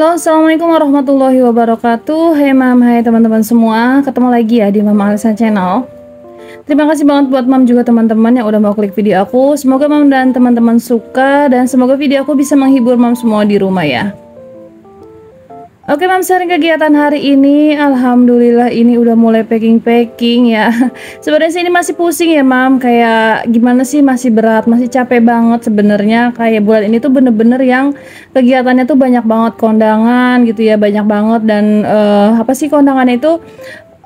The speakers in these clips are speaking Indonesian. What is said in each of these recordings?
Halo, assalamualaikum warahmatullahi wabarakatuh. Hai mam, hai teman-teman semua. Ketemu lagi ya di Mama Alisa Channel. Terima kasih banget buat mam juga teman-teman yang udah mau klik video aku. Semoga mam dan teman-teman suka dan semoga video aku bisa menghibur mam semua di rumah ya. Oke mam, sharing kegiatan hari ini. Alhamdulillah ini udah mulai packing-packing ya. Sebenarnya sih ini masih pusing ya mam. Kayak gimana sih, masih berat, masih capek banget sebenarnya. Kayak bulan ini tuh bener-bener yang kegiatannya tuh banyak banget kondangan gitu ya, banyak banget. Dan apa sih kondangannya itu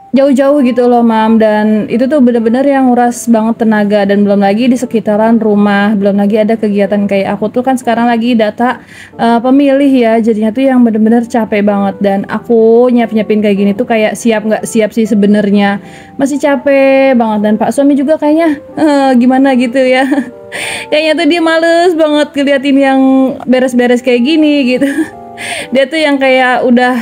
jauh-jauh gitu loh mam, dan itu tuh bener-bener yang nguras banget tenaga. Dan belum lagi di sekitaran rumah, belum lagi ada kegiatan kayak aku tuh kan sekarang lagi data pemilih ya, jadinya tuh yang bener-bener capek banget. Dan aku nyiapin kayak gini tuh kayak siap nggak siap sih sebenarnya, masih capek banget. Dan pak suami juga kayaknya gimana gitu ya. Kayaknya tuh dia males banget ngeliatin yang beres-beres kayak gini gitu. Dia tuh yang kayak udah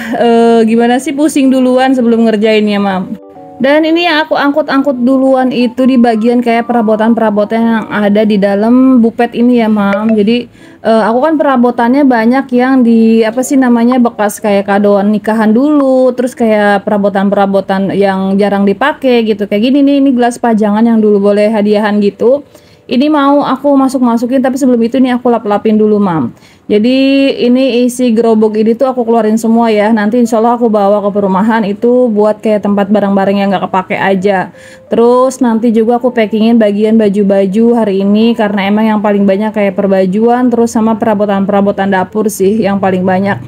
gimana sih, pusing duluan sebelum ngerjainnya mam. Dan ini yang aku angkut-angkut duluan itu di bagian kayak perabotan-perabotan yang ada di dalam bupet ini ya mam. Jadi aku kan perabotannya banyak yang di apa sih namanya, bekas kayak kadoan nikahan dulu, terus kayak perabotan-perabotan yang jarang dipakai gitu. Kayak gini nih, ini gelas pajangan yang dulu boleh hadiahan gitu. Ini mau aku masukin, tapi sebelum itu nih aku lap-lapin dulu mam. Jadi ini isi gerobak ini tuh aku keluarin semua ya. Nanti insya Allah aku bawa ke perumahan itu buat kayak tempat barang-barang yang nggak kepake aja. Terus nanti juga aku packingin bagian baju-baju hari ini, karena emang yang paling banyak kayak perbajuan, terus sama perabotan-perabotan dapur sih yang paling banyak.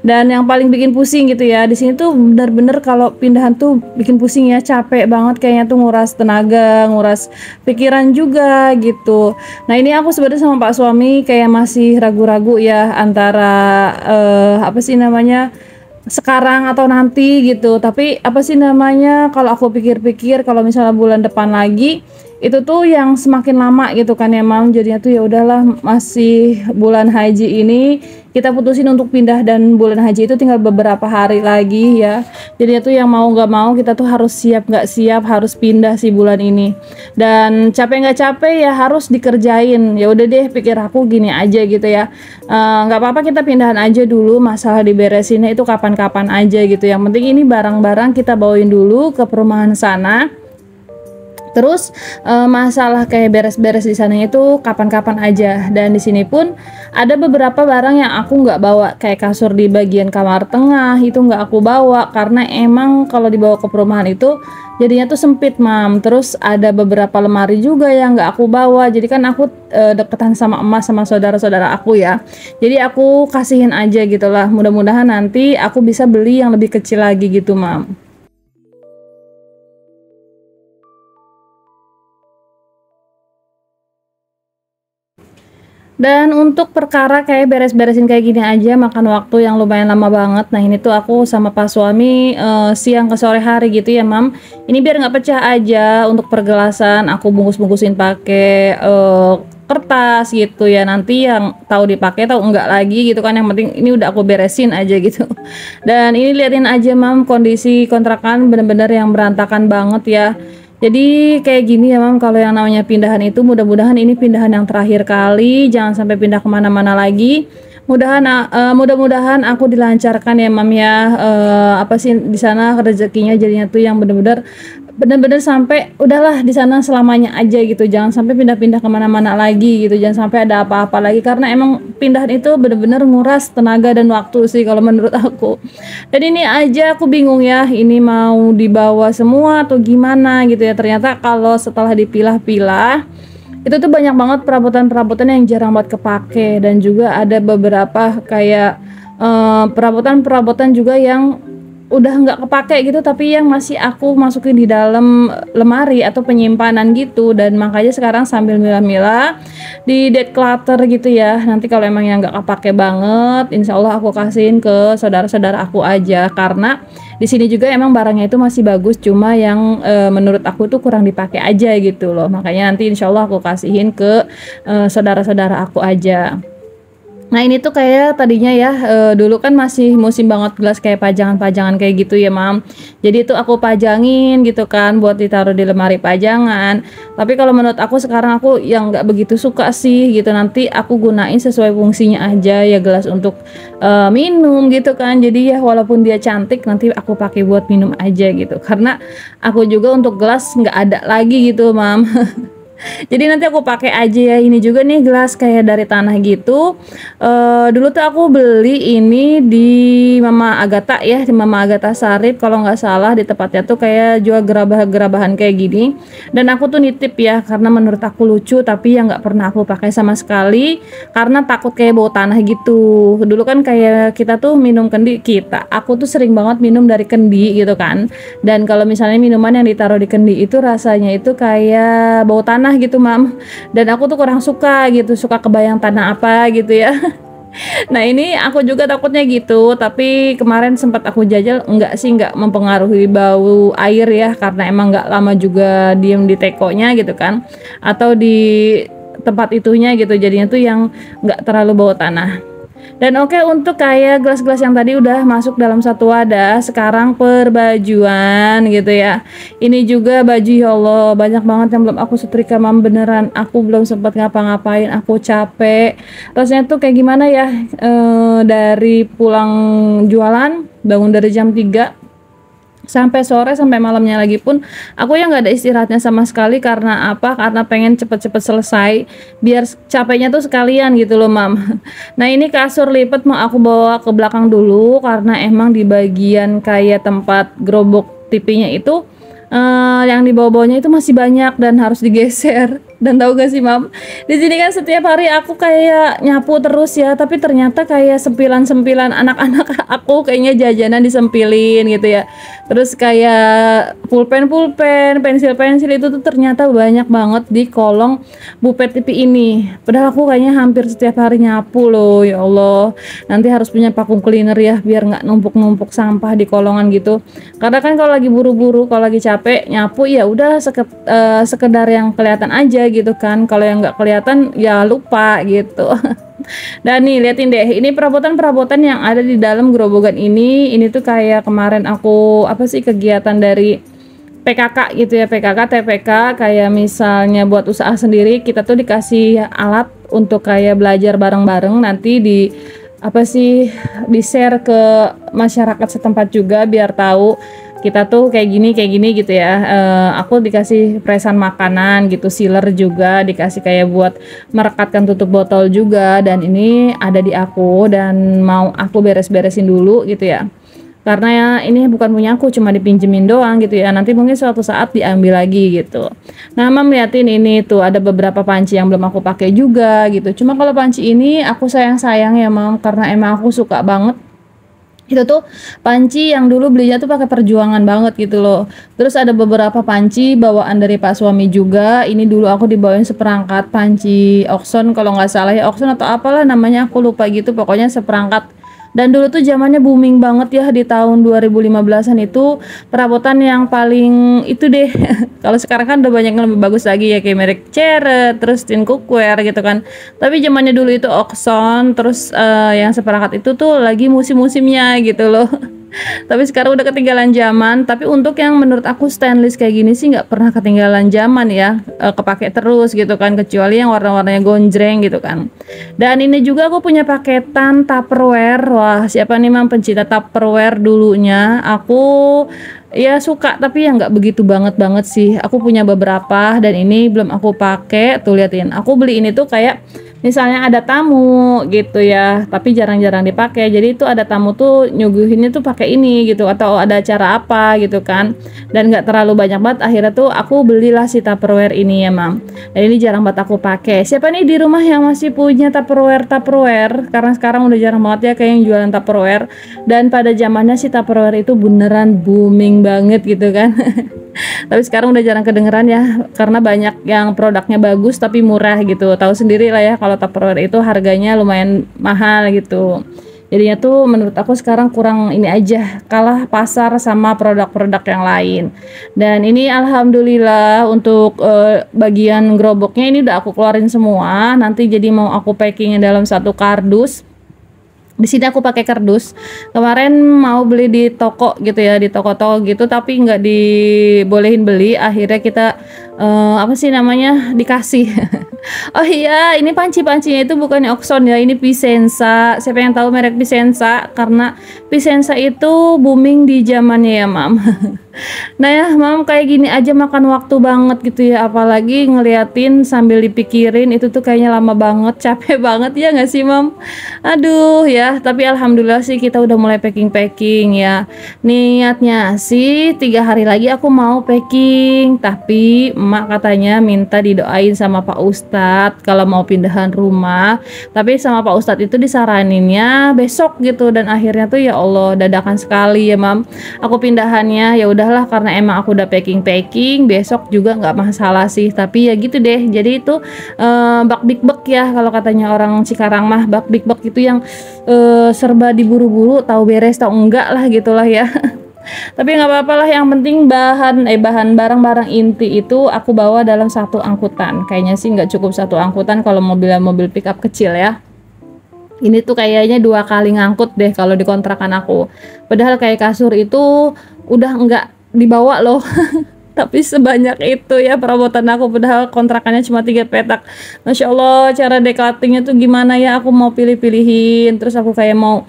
Dan yang paling bikin pusing gitu ya, di sini tuh bener-bener kalau pindahan tuh bikin pusing ya, capek banget kayaknya tuh, nguras tenaga, nguras pikiran juga gitu. Nah ini aku sebenarnya sama pak suami kayak masih ragu-ragu ya antara apa sih namanya, sekarang atau nanti gitu. Tapi apa sih namanya, kalau aku pikir-pikir kalau misalnya bulan depan lagi itu tuh yang semakin lama gitu kan ya mam. Jadinya tuh ya udahlah, masih bulan haji ini kita putusin untuk pindah, dan bulan haji itu tinggal beberapa hari lagi ya. Jadinya tuh yang mau nggak mau kita tuh harus siap nggak siap harus pindah sih bulan ini. Dan capek nggak capek ya harus dikerjain. Ya udah deh, pikir aku gini aja gitu ya, nggak apa-apa kita pindahan aja dulu, masalah diberesinnya itu kapan-kapan aja gitu. Yang penting ini barang-barang kita bawain dulu ke perumahan sana. Terus masalah kayak beres-beres di sana itu kapan-kapan aja. Dan di sini pun ada beberapa barang yang aku nggak bawa, kayak kasur di bagian kamar tengah itu nggak aku bawa, karena emang kalau dibawa ke perumahan itu jadinya tuh sempit mam. Terus ada beberapa lemari juga yang nggak aku bawa. Jadi kan aku deketan sama emas sama saudara-saudara aku ya. Jadi aku kasihin aja gitulah. Mudah-mudahan nanti aku bisa beli yang lebih kecil lagi gitu mam. Dan untuk perkara kayak beres-beresin kayak gini aja makan waktu yang lumayan lama banget. Nah ini tuh aku sama pak suami siang ke sore hari gitu ya mam. Ini biar nggak pecah aja, untuk pergelasan aku bungkus-bungkusin pakai kertas gitu ya. Nanti yang tahu dipakai tahu enggak lagi gitu kan, yang penting ini udah aku beresin aja gitu. Dan ini liatin aja mam, kondisi kontrakan bener-bener yang berantakan banget ya. Jadi kayak gini ya mam, kalau yang namanya pindahan itu mudah-mudahan ini pindahan yang terakhir kali, jangan sampai pindah kemana-mana lagi. Mudah-mudahan aku dilancarkan ya mam ya, apa sih di sana rezekinya jadinya tuh yang bener-bener sampai udahlah di sana selamanya aja gitu, jangan sampai pindah-pindah kemana-mana lagi gitu, jangan sampai ada apa-apa lagi, karena emang pindahan itu bener-bener nguras tenaga dan waktu sih kalau menurut aku. Dan ini aja aku bingung ya, ini mau dibawa semua atau gimana gitu ya. Ternyata kalau setelah dipilah-pilah itu tuh banyak banget perabotan-perabotan yang jarang banget kepake, dan juga ada beberapa kayak perabotan-perabotan juga yang udah nggak kepake gitu, tapi yang masih aku masukin di dalam lemari atau penyimpanan gitu. Dan makanya sekarang sambil milah-milah di declutter gitu ya. Nanti kalau emang yang nggak kepake banget, insya Allah aku kasihin ke saudara-saudara aku aja, karena di sini juga emang barangnya itu masih bagus, cuma yang menurut aku tuh kurang dipakai aja gitu loh. Makanya nanti insya Allah aku kasihin ke saudara-saudara aku aja. Nah ini tuh kayak tadinya ya, dulu kan masih musim banget gelas kayak pajangan-pajangan kayak gitu ya Mam. Jadi itu aku pajangin gitu kan buat ditaruh di lemari pajangan. Tapi kalau menurut aku sekarang aku yang nggak begitu suka sih gitu. Nanti aku gunain sesuai fungsinya aja ya, gelas untuk minum gitu kan. Jadi ya walaupun dia cantik nanti aku pakai buat minum aja gitu. Karena aku juga untuk gelas nggak ada lagi gitu Mam. Jadi nanti aku pakai aja ya. Ini juga nih gelas kayak dari tanah gitu. Dulu tuh aku beli ini di Mama Agatha ya, di Mama Agatha Sarip kalau nggak salah, di tempatnya tuh kayak jual gerabah-gerabahan kayak gini. Dan aku tuh nitip ya karena menurut aku lucu, tapi ya nggak pernah aku pakai sama sekali karena takut kayak bau tanah gitu. Dulu kan kayak kita tuh minum kendi, aku tuh sering banget minum dari kendi gitu kan. Dan kalau misalnya minuman yang ditaruh di kendi itu rasanya itu kayak bau tanah gitu Mam, dan aku tuh kurang suka gitu, suka kebayang tanah apa gitu ya. Nah ini aku juga takutnya gitu, tapi kemarin sempat aku jajal, enggak sih, enggak mempengaruhi bau air ya, karena emang enggak lama juga diem di tekonya gitu kan, atau di tempat itunya gitu, jadinya tuh yang enggak terlalu bau tanah. Dan oke, untuk kayak gelas-gelas yang tadi udah masuk dalam satu wadah. Sekarang perbajuan gitu ya. Ini juga baju, ya Allah, banyak banget yang belum aku setrika Mam, beneran. Aku belum sempat ngapa-ngapain, aku capek. Rasanya tuh kayak gimana ya, dari pulang jualan, bangun dari jam 3 sampai sore, sampai malamnya lagi pun aku yang nggak ada istirahatnya sama sekali. Karena apa? Karena pengen cepet-cepet selesai biar capeknya tuh sekalian gitu loh Mam. Nah ini kasur lipat mau aku bawa ke belakang dulu karena emang di bagian kayak tempat gerobak TV-nya itu, yang di bawah-bawahnya itu masih banyak dan harus digeser. Dan tahu gak sih Mam, di sini kan setiap hari aku kayak nyapu terus ya, tapi ternyata kayak sempilan-sempilan anak-anak aku kayaknya jajanan disempilin gitu ya. Terus kayak pulpen, pensil-pensil itu tuh ternyata banyak banget di kolong bupet TV ini. Padahal aku kayaknya hampir setiap hari nyapu loh, ya Allah. Nanti harus punya vacuum cleaner ya biar nggak numpuk-numpuk sampah di kolongan gitu. Karena kan kalau lagi buru-buru, kalau lagi capek nyapu ya udah sekedar yang kelihatan aja gitu kan. Kalau yang nggak kelihatan ya lupa gitu. Dan nih liatin deh, ini perabotan-perabotan yang ada di dalam gerobogan ini. Ini tuh kayak kemarin aku apa sih, kegiatan dari PKK gitu ya, PKK TPK, kayak misalnya buat usaha sendiri, kita tuh dikasih alat untuk kayak belajar bareng-bareng, nanti di apa sih, di share ke masyarakat setempat juga biar tahu kita tuh kayak gini gitu ya. Aku dikasih presan makanan gitu, sealer juga dikasih kayak buat merekatkan tutup botol juga, dan ini ada di aku dan mau aku beres-beresin dulu gitu ya, karena ya ini bukan punya aku, cuma dipinjemin doang gitu ya, nanti mungkin suatu saat diambil lagi gitu. Nah Mam liatin ini tuh ada beberapa panci yang belum aku pakai juga gitu, cuma kalau panci ini aku sayang ya Mam, karena emang aku suka banget. Itu tuh panci yang dulu belinya tuh pakai perjuangan banget gitu loh. Terus ada beberapa panci bawaan dari Pak suami juga. Ini dulu aku dibawain seperangkat panci Oxon kalau nggak salah ya, Oxon atau apalah namanya aku lupa gitu, pokoknya seperangkat. Dan dulu tuh zamannya booming banget ya di tahun 2015-an itu, perabotan yang paling itu deh. Kalau sekarang kan udah banyak yang lebih bagus lagi ya, kayak merek Ceret, terus Tin Cookware gitu kan. Tapi zamannya dulu itu Oxon, terus yang seperangkat itu tuh lagi musim-musimnya gitu loh. Tapi sekarang udah ketinggalan zaman. Tapi untuk yang menurut aku stainless kayak gini sih nggak pernah ketinggalan zaman ya, kepake terus gitu kan, kecuali yang warna-warnanya gonjreng gitu kan. Dan ini juga aku punya paketan Tupperware. Wah siapa nih Mam pencinta Tupperware dulunya, aku ya suka, tapi ya nggak begitu banget sih. Aku punya beberapa dan ini belum aku pakai. Tuh liatin, aku beli ini tuh kayak misalnya ada tamu gitu ya, tapi jarang-jarang dipakai. Jadi itu ada tamu tuh nyuguhinnya tuh pakai ini gitu, atau ada acara apa gitu kan, dan nggak terlalu banyak banget. Akhirnya tuh aku belilah si Tupperware ini ya Mam. Dan ini jarang banget aku pakai. Siapa nih di rumah yang masih punya Tupperware? Karena sekarang udah jarang banget ya kayak yang jualan Tupperware. Dan pada zamannya si Tupperware itu beneran booming banget gitu kan. Tapi sekarang udah jarang kedengeran ya, karena banyak yang produknya bagus tapi murah gitu. Tahu sendiri lah ya kalau Tupperware itu harganya lumayan mahal gitu. Jadinya tuh menurut aku sekarang kurang ini aja, kalah pasar sama produk-produk yang lain. Dan ini alhamdulillah untuk bagian geroboknya ini udah aku keluarin semua. Nanti jadi mau aku packingin dalam satu kardus. Di sini aku pakai kardus. Kemarin mau beli di toko gitu ya, di toko-toko gitu, tapi nggak dibolehin beli. Akhirnya kita apa sih namanya, dikasih. Oh iya, ini panci-pancinya itu bukannya Oxon ya, ini Pisensa. Siapa yang tahu merek Pisensa? Karena Pisensa itu booming di zamannya ya, Mam. Nah ya, Mam, kayak gini aja makan waktu banget gitu ya, apalagi ngeliatin sambil dipikirin itu tuh kayaknya lama banget, capek banget ya nggak sih, Mam? Aduh ya, tapi alhamdulillah sih kita udah mulai packing-packing ya. Niatnya sih 3 hari lagi aku mau packing, tapi emak katanya minta didoain sama Pak Ustadz kalau mau pindahan rumah. Tapi sama Pak Ustadz itu disaraninnya besok gitu, dan akhirnya tuh ya Allah dadakan sekali ya, Mam. Aku pindahannya ya udahlah, karena emang aku udah packing besok juga nggak masalah sih, tapi ya gitu deh. Jadi itu bak big ya kalau katanya orang Cikarang mah, bak big itu yang serba diburu-buru, tahu beres tahu enggak lah gitulah ya. Tapi nggak apa-apa lah, yang penting bahan barang-barang inti itu aku bawa dalam satu angkutan. Kayaknya sih nggak cukup satu angkutan kalau mobil pickup kecil ya. Ini tuh kayaknya 2 kali ngangkut deh kalau di kontrakan aku. Padahal kayak kasur itu udah nggak dibawa loh. Tapi sebanyak itu ya perabotan aku, padahal kontrakannya cuma 3 petak. Masya Allah, cara decoratingnya tuh gimana ya, aku mau pilih-pilihin, terus aku kayak mau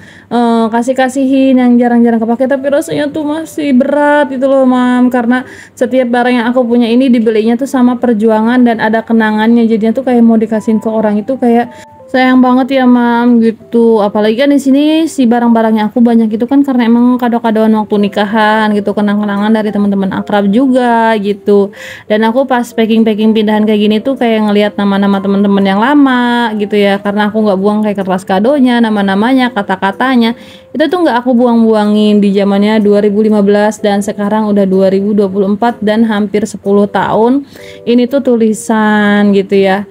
kasih-kasihin yang jarang-jarang kepake, tapi rasanya tuh masih berat gitu loh, Mam, karena setiap barang yang aku punya ini dibelinya tuh sama perjuangan dan ada kenangannya, jadinya tuh kayak mau dikasihin ke orang itu kayak sayang banget ya, Mam, gitu. Apalagi kan di sini si barang-barangnya aku banyak itu kan karena emang kado-kadoan waktu nikahan gitu, kenang-kenangan dari teman-teman akrab juga gitu. Dan aku pas packing-packing pindahan kayak gini tuh kayak ngelihat nama-nama teman-teman yang lama gitu ya, karena aku nggak buang kayak kertas kadonya, nama-namanya, kata-katanya. Itu tuh nggak aku buang-buangin di zamannya 2015 dan sekarang udah 2024 dan hampir 10 tahun. Ini tuh tulisan gitu ya.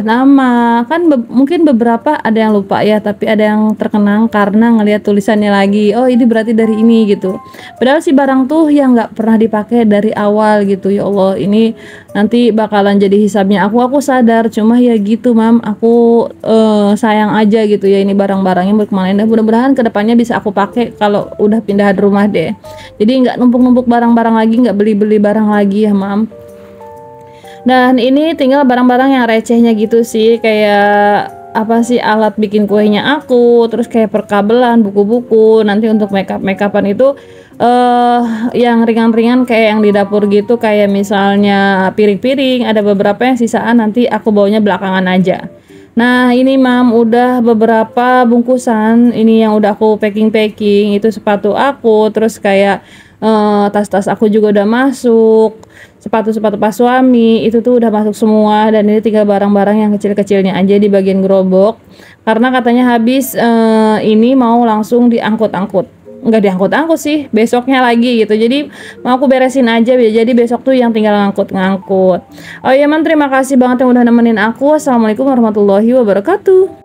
Nama kan mungkin beberapa ada yang lupa ya, tapi ada yang terkenang karena ngelihat tulisannya lagi, oh ini berarti dari ini gitu. Padahal si barang tuh yang nggak pernah dipakai dari awal gitu. Ya Allah, ini nanti bakalan jadi hisabnya aku sadar, cuma ya gitu, Mam, aku sayang aja gitu ya, ini barang-barangnya buat kemana. Mudah-mudahan kedepannya bisa aku pakai kalau udah pindahan rumah deh, jadi nggak numpuk-numpuk barang-barang lagi, nggak beli-beli barang lagi ya, Mam. Dan ini tinggal barang-barang yang recehnya gitu sih, kayak apa sih, alat bikin kuenya aku, terus kayak perkabelan, buku-buku. Nanti untuk makeupan itu yang ringan-ringan kayak yang di dapur gitu, kayak misalnya piring-piring, ada beberapa yang sisaan nanti aku bawanya belakangan aja. Nah ini, Mam, udah beberapa bungkusan ini yang udah aku packing, itu sepatu aku, terus kayak tas-tas aku juga udah masuk, sepatu-sepatu pas suami itu tuh udah masuk semua, dan ini tinggal barang-barang yang kecil-kecilnya aja di bagian gerobok, karena katanya habis ini mau langsung diangkut-angkut, nggak diangkut-angkut sih, besoknya lagi gitu, jadi mau aku beresin aja, jadi besok tuh yang tinggal ngangkut-ngangkut. Oh iya, Man, terima kasih banget yang udah nemenin aku. Assalamualaikum warahmatullahi wabarakatuh.